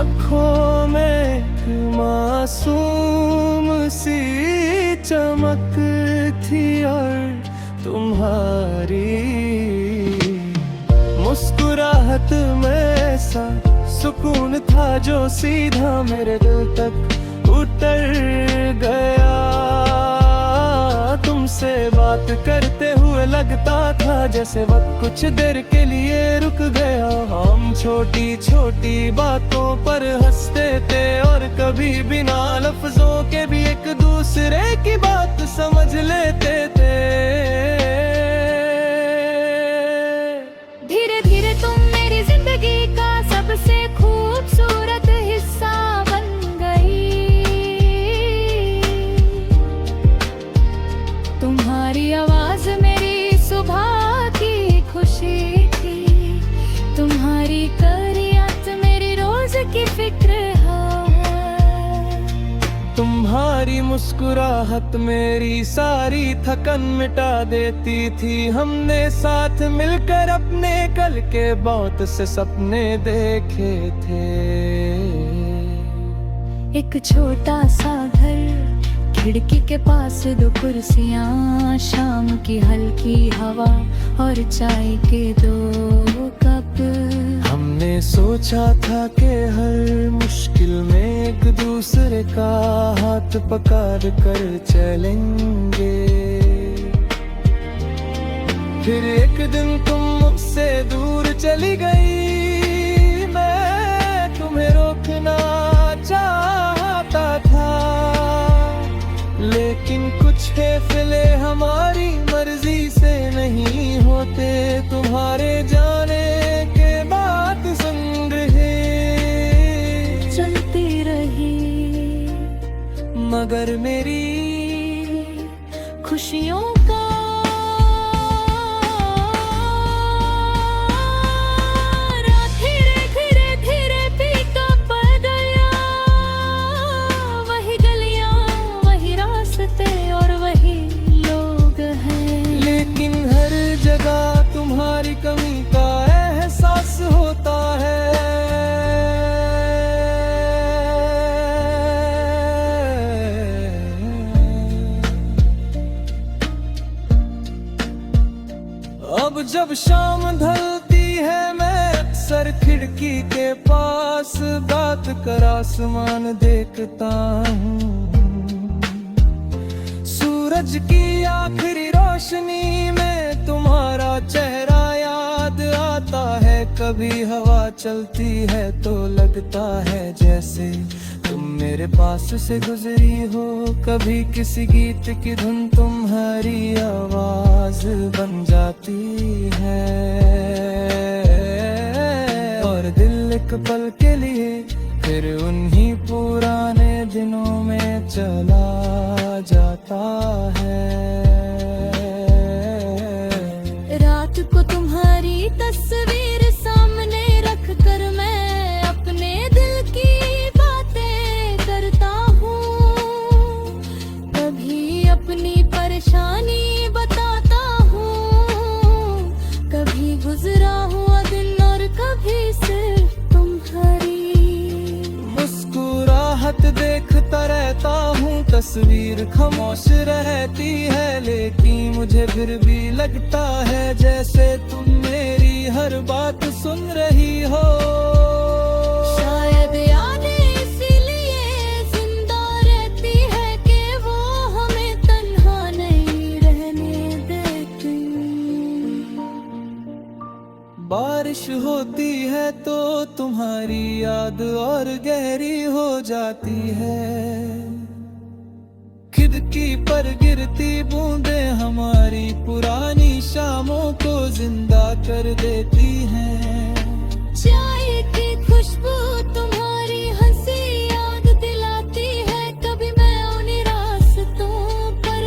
आँखों में एक मासूम सी चमक थी और तुम्हारी मुस्कुराहट में ऐसा सुकून था जो सीधा मेरे दिल तक उतर गया। तुमसे बात करते हुए लगता था जैसे वक्त कुछ देर के लिए रुक गया। हम छोटी छोटी बातों पर हंसते थे और कभी बिना लफ्जों के भी एक दूसरे की बात समझ लेते थे। धीरे धीरे तुम मेरी जिंदगी का सबसे खूबसूरत हिस्सा बन गई। तुम्हारी आवाज मेरी सुबह की खुशी थी, तुम्हारी करियत मेरी रोज की फिक्र है। तुम्हारी मुस्कुराहट मेरी सारी थकन मिटा देती थी। हमने साथ मिलकर अपने कल के बहुत से सपने देखे थे। एक छोटा सा घर, खिड़की के पास दो कुर्सियाँ, शाम की हल्की हवा और चाय के दो कप। हमने सोचा था कि हर मुश्किल में एक दूसरे का हाथ पकड़ कर चलेंगे। फिर एक दिन तुम मुझसे दूर चली गई। मैं तुम्हें रोकना चाहता था, लेकिन कुछ फैसले हमारी मर्जी से नहीं होते। तुम्हारे जाने के बाद जिंदगी चलती रही, मगर मेरी खुशियों का धीरे धीरे धीरे फीका पड़ गया। वही गलियां, वही रास्ते और वही लोग हैं, लेकिन हर जगह तुम्हारी कमी का एहसास होता है। अब जब शाम ढलती है मैं अक्सर खिड़की के पास बात कर आसमान देखता हूँ। सूरज की आखिरी रोशनी में तुम्हारा चेहरा याद आता है। कभी हवा चलती है तो लगता है जैसे तुम मेरे पास से गुजरी हो। कभी किसी गीत की धुन तुम्हारी आवाज बन जाती है और दिल एक पल के लिए फिर उन्हीं पुराने दिनों में चला जाता है। रात को तुम्हारी तस्वीर सामने रख कर मैं अपने दिल की बातें करता हूँ। कभी अपनी परेशानी बताता हूँ, कभी गुजरा हुआ दिन और कभी सिर्फ तुम्हारी मुस्कुराहट देखता रहता हूँ। तस्वीर खामोश रहती है, लेकिन मुझे फिर भी लगता है जैसे तुम मेरी हर बात सुन रही हो। शायद यादें इसीलिए जिंदा रहती है कि वो हमें तन्हा नहीं रहने देती। बारिश होती है तो तुम्हारी याद और गहरी हो जाती है। खिड़की पर गिरती बूंदें हमारी पुरानी शामों को जिंदा कर देती हैं। चाय की खुशबू तुम्हारी हंसी याद दिलाती है। कभी मैं उन्हीं रास्तों पर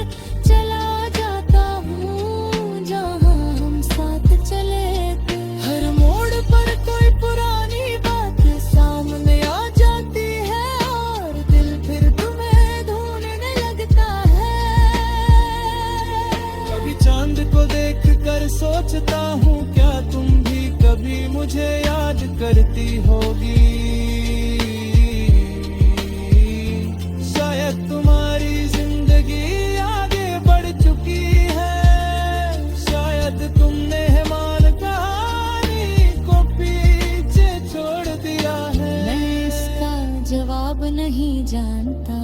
चला जाता हूँ जहाँ हम साथ चले थे। हर मोड़ पर कोई पुरानी बात सामने आ जाती है और दिल फिर तुम्हें ढूंढने लगता है। कभी चांद को देख कर सोचता हूँ क्या तुम भी कभी नहीं जानता,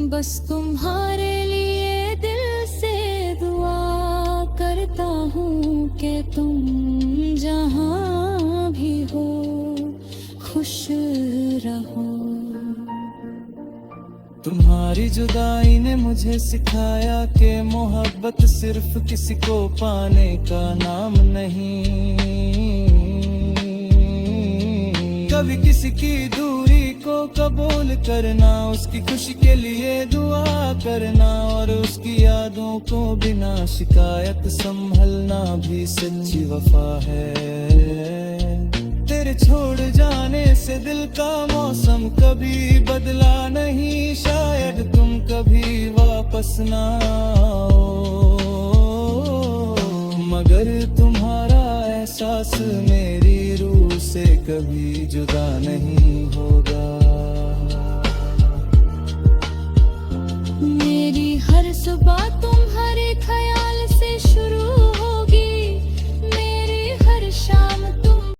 बस तुम्हारे लिए दिल से दुआ करता हूँ कि तुम जहाँ भी हो खुश रहो। तुम्हारी जुदाई ने मुझे सिखाया कि मोहब्बत सिर्फ किसी को पाने का नाम नहीं। कभी किसी की दूरी को कबूल करना, उसकी खुशी के लिए दुआ करना, और उसकी यादों को बिना शिकायत संभलना भी सच्ची वफा है। तेरे छोड़ जाने से दिल का मौसम कभी बदला नहीं, शायद तुम कभी वापस ना आओ, मगर तुम्हारा एहसास मेरी रूह से कभी जुदा नहीं होगा। मेरी हर सुबह